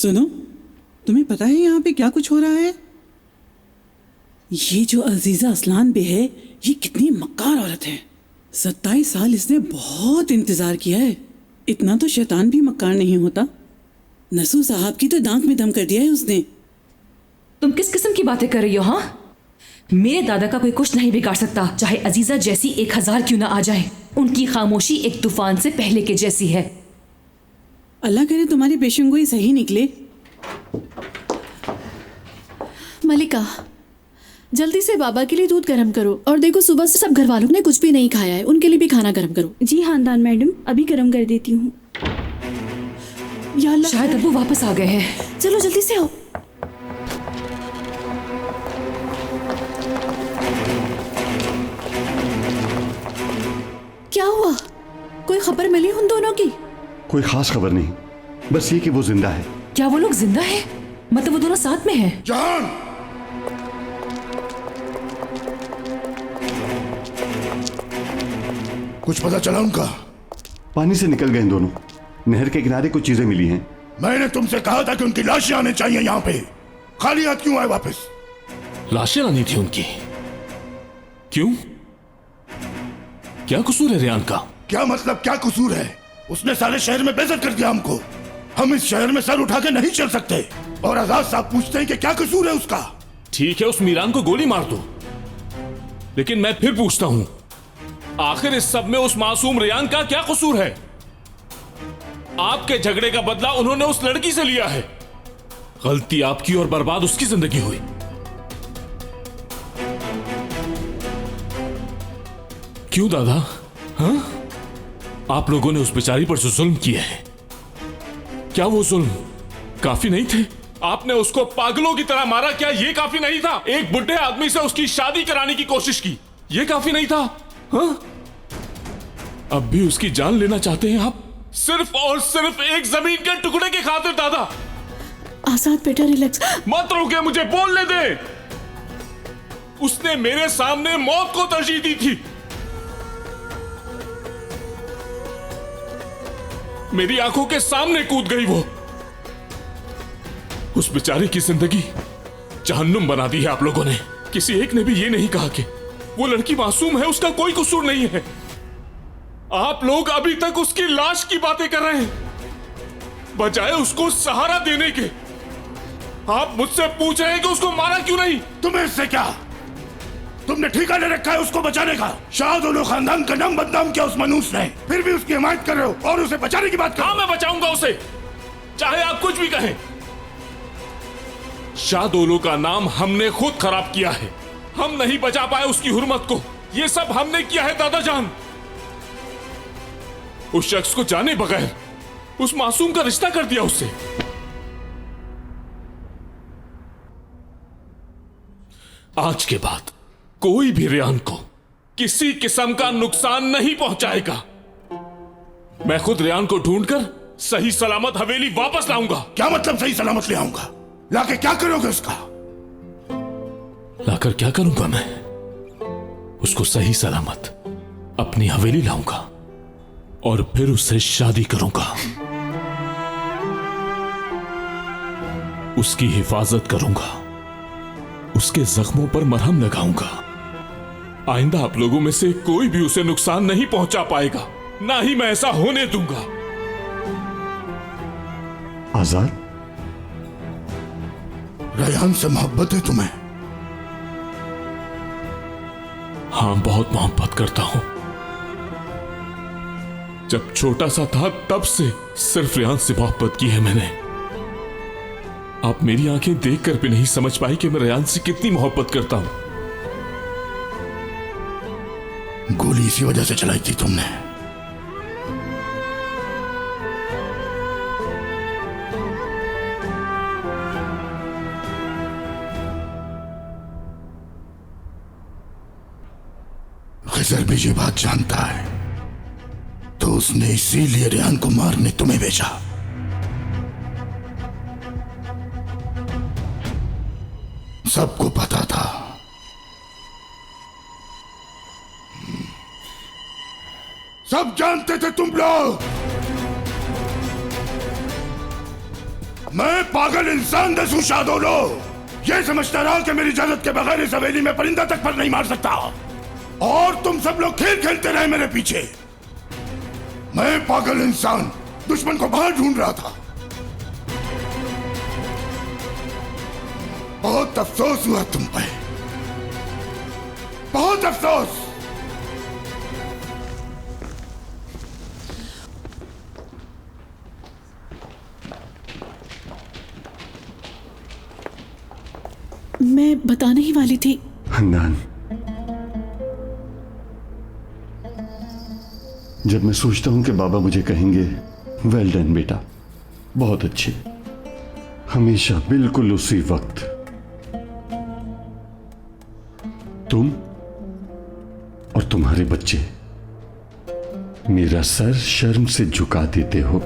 सुनो, तुम्हें पता है यहाँ पे क्या कुछ हो रहा है? ये जो अजीजा असलान बे है, ये कितनी मक्कार औरत है। 27 साल इसने बहुत इंतजार किया है। इतना तो शैतान भी मक्कार नहीं होता। नसू साहब की तो दांत में दम कर दिया है उसने। तुम किस किस्म की बातें कर रही हो? हाँ, मेरे दादा का कोई कुछ नहीं बिगाड़ सकता, चाहे अजीजा जैसी 1000 क्यों ना आ जाए। उनकी खामोशी एक तूफान से पहले के जैसी है। अल्लाह करे तुम्हारी पेशेंगोई सही निकले। मलिका, जल्दी से बाबा के लिए दूध गर्म करो। और देखो, सुबह से सब घर वालों ने कुछ भी नहीं खाया है, उनके लिए भी खाना गर्म करो। जी खानदान मैडम, अभी गर्म कर देती हूँ। या अल्लाह, शायद अब्बू वापस आ गए हैं। चलो जल्दी से आओ। क्या हुआ? कोई खबर मिली उन दोनों की? कोई खास खबर नहीं, बस ये कि वो जिंदा है। क्या वो लोग जिंदा हैं? मतलब वो दोनों साथ में हैं? जान, कुछ पता चला उनका? पानी से निकल गए इन दोनों। नहर के किनारे कुछ चीजें मिली हैं। मैंने तुमसे कहा था कि उनकी लाशें आने चाहिए यहाँ पे। खाली हाथ क्यों आए वापस? लाशें लानी थी उनकी। क्यों? क्या कसूर है रेहान का? क्या मतलब क्या कसूर है? उसने सारे शहर में बेइज्जत कर दिया हमको। हम इस शहर में सर उठा के नहीं चल सकते। और आजाद साहब पूछते हैं कि क्या कसूर है उसका। ठीक है, उस मीरान को गोली मार दो, लेकिन मैं फिर पूछता हूं, आखिर इस सब में उस मासूम रेहान का क्या कसूर है? आपके झगड़े का बदला उन्होंने उस लड़की से लिया है। गलती आपकी और बर्बाद उसकी जिंदगी हुई। क्यों दादा? हाँ, आप लोगों ने उस बेचारी पर जो जुल्म किए हैं, क्या वो जुल्म काफी नहीं थे? आपने उसको पागलों की तरह मारा, क्या ये काफी नहीं था? एक बुढ़े आदमी से उसकी शादी कराने की कोशिश की, ये काफी नहीं था? हाँ? अब भी उसकी जान लेना चाहते हैं आप, सिर्फ और सिर्फ एक जमीन के टुकड़े की खातिर? दादा आजाद बेटा, रिलैक्स। मत रोके, मुझे बोलने दे। उसने मेरे सामने मौत को तरजीह दी थी। मेरी आंखों के सामने कूद गई वो। उस बेचारे की जिंदगी जहन्नुम बना दी है आप लोगों ने। किसी एक ने भी ये नहीं कहा कि वो लड़की मासूम है, उसका कोई कसूर नहीं है। आप लोग अभी तक उसकी लाश की बातें कर रहे हैं बजाय उसको सहारा देने के। आप मुझसे पूछ रहे हैं कि उसको मारा क्यों नहीं? तुम्हें इससे क्या? तुमने ठेका ले रखा है उसको बचाने का। शाहदोलो खानदान का नाम बदनाम किया उस मनूस ने, फिर भी उसकी हिमायत कर रहे हो और उसे बचाने की बात कर रहे हो। हाँ, मैं बचाऊंगा उसे, चाहे आप कुछ भी कहें। शाहदोलो का नाम हमने खुद खराब किया है। हम नहीं बचा पाए उसकी हुर्मत को। ये सब हमने किया है दादा जान। उस शख्स को जाने बगैर उस मासूम का रिश्ता कर दिया उससे। आज के बाद कोई भी रेहान को किसी किस्म का नुकसान नहीं पहुंचाएगा। मैं खुद रेहान को ढूंढकर सही सलामत हवेली वापस लाऊंगा। क्या मतलब सही सलामत ले आऊंगा? लाके क्या करोगे उसका? लाकर क्या करूंगा मैं? उसको सही सलामत अपनी हवेली लाऊंगा और फिर उससे शादी करूंगा। उसकी हिफाजत करूंगा, उसके जख्मों पर मरहम लगाऊंगा। आइंदा आप लोगों में से कोई भी उसे नुकसान नहीं पहुंचा पाएगा, ना ही मैं ऐसा होने दूंगा। आजाद, रेहान से मोहब्बत है तुम्हें? हां, बहुत मोहब्बत करता हूं। जब छोटा सा था तब से सिर्फ रेहान से मोहब्बत की है मैंने। आप मेरी आंखें देखकर भी नहीं समझ पाई कि मैं रेहान से कितनी मोहब्बत करता हूं। गोली इसी वजह से चलाई थी तुमने। खिजर भी ये बात जानता है, तो उसने इसीलिए रेहान को मारने तुम्हें भेजा। सबको पता था। सब जानते थे तुम लोग। मैं पागल इंसान दसूं शादोलो। ये समझता रहा कि मेरी इजाजत के बगैर इस हवेली में परिंदा तक पर नहीं मार सकता, और तुम सब लोग खेल खेलते रहे मेरे पीछे। मैं पागल इंसान दुश्मन को बाहर ढूंढ रहा था। बहुत अफसोस हुआ तुम पे, बहुत अफसोस। मैं बताने ही वाली थी। हंदान, जब मैं सोचता हूं कि बाबा मुझे कहेंगे वेल डन बेटा, बहुत अच्छे, हमेशा बिल्कुल उसी वक्त तुम और तुम्हारे बच्चे मेरा सर शर्म से झुका देते हो।